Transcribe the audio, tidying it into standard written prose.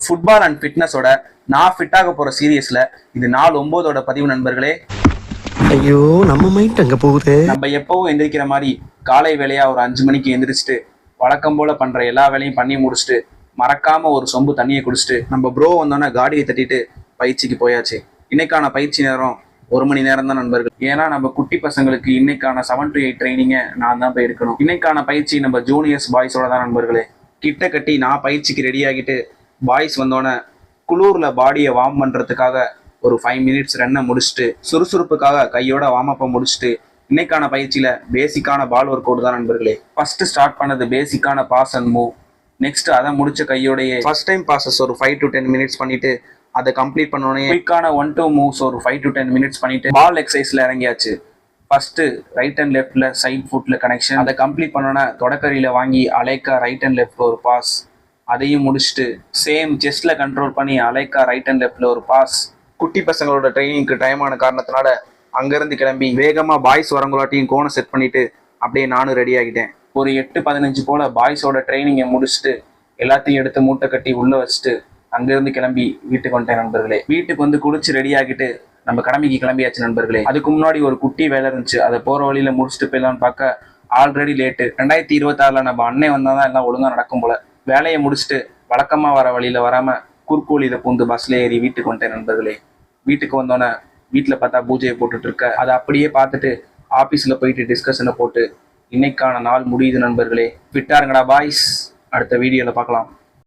Football and ஃபிட்னஸோட நான் ஃபிட்டாக போற சீரியஸ்ல இது நாள் 9ஓட பதிவு நண்பர்களே. ஐயோ நம்ம மைண்ட் அங்க போகுது. நம்ம எப்பவும் எந்திரிக்கிற மாதிரி காலை வேலையா ஒரு 5 மணிக்கு எந்திரிச்சிட்டு வழக்கம் போல பண்ற எல்லா வேலையும் பண்ணி முடிச்சுட்டு மறக்காம ஒரு சொம்பு தண்ணியை குடிச்சிட்டு நம்ம ப்ரோ வந்தோன்னே காடியை தட்டிட்டு பயிற்சிக்கு போயாச்சு. இன்னைக்கான பயிற்சி நேரம் 1 மணி நேரம் தான் நண்பர்கள். ஏன்னா நம்ம குட்டி பசங்களுக்கு இன்னைக்கான 7 to 8 ட்ரைனிங்கை நான் தான் போய் எடுக்கணும். இன்னைக்கான பயிற்சி நம்ம ஜூனியர்ஸ் பாய்ஸோட தான் நண்பர்களே. கிட்ட கட்டி நான் பயிற்சிக்கு ரெடி ஆகிட்டு பாய்ஸ் வந்தோடனே குளூர்ல பாடியை வார்ம் பண்றதுக்காக ஒரு 5 minutes ரன்னை முடிச்சுட்டு சுறுசுறுப்புக்காக கையோட வார்ம் அப்பை முடிச்சுட்டு இன்னைக்கான பயிற்சியில பேசிக்கான பால் ஒர்க் அவுட் தான் நண்பர்களே. ஃபர்ஸ்ட் ஸ்டார்ட் பண்ணது பேசிக்கான பாஸ் அண்ட் மூவ். நெக்ஸ்ட் அதை முடிச்ச கையோடைய ஃபர்ஸ்ட் டைம் பாசஸ் ஒரு 5 to 10 minutes பண்ணிட்டு அதை கம்ப்ளீட் பண்ணோடனே குயிக்கான 1-2 மூவ்ஸ் ஒரு 5 to 10 minutes பண்ணிட்டு பால் எக்ஸசைஸ்ல இறங்கியாச்சு. ஃபர்ஸ்ட் ரைட் அண்ட் லெஃப்ட்ல சைட் ஃபுட்ல கனெக்ஷன், அதை கம்ப்ளீட் பண்ணோன்னா தொடக்கரியில வாங்கி அலைக்கா ரைட் அண்ட் லெஃப்ட்ல ஒரு பாஸ், அதையும் முடிச்சுட்டு சேம் செஸ்ட்ல கண்ட்ரோல் பண்ணி அலைக்கா ரைட் அண்ட் லெஃப்ட்ல ஒரு பாஸ். குட்டி பசங்களோட ட்ரைனிங்க்கு டைம் ஆன காரணத்தினால அங்கிருந்து கிளம்பி வேகமா பாய்ஸ் வரங்குலாட்டியும் கோனை செட் பண்ணிட்டு அப்படியே நானும் ரெடி ஆகிட்டேன். ஒரு 8-15 போல பாய்ஸோட ட்ரைனிங்கை முடிச்சுட்டு எல்லாத்தையும் எடுத்து மூட்டை கட்டி உள்ள வச்சுட்டு அங்கிருந்து கிளம்பி வீட்டுக்கு வந்துட்டேன் நண்பர்களே. வீட்டுக்கு வந்து குளிச்சு ரெடி ஆகிட்டு நம்ம கடமைக்கு கிளம்பியாச்சு நண்பர்களே. அதுக்கு முன்னாடி ஒரு குட்டி வேலை இருந்துச்சு, அதை போற வழியில முடிச்சுட்டு போயிடலான்னு பார்க்க ஆல்ரெடி லேட்டு. 2026ல நம்ம அண்ணன் வந்தாதான் எல்லாம் ஒழுங்கா நடக்கும் போல. வேலையை முடிச்சுட்டு வழக்கமா வர வழியில வராம குறுக்கோழியில பூந்து பஸ்ல ஏறி வீட்டுக்கு வந்துட்டேன் நண்பர்களே. வீட்டுக்கு வந்தோன்னே வீட்டுல பார்த்தா பூஜையை போட்டுட்டு இருக்க, அதை அப்படியே பார்த்துட்டு ஆபீஸ்ல போயிட்டு டிஸ்கஷனை போட்டு இன்னைக்கான நாள் முடியுது நண்பர்களே. விட்டாருங்கடா பாய்ஸ். அடுத்த வீடியோல பார்க்கலாம்.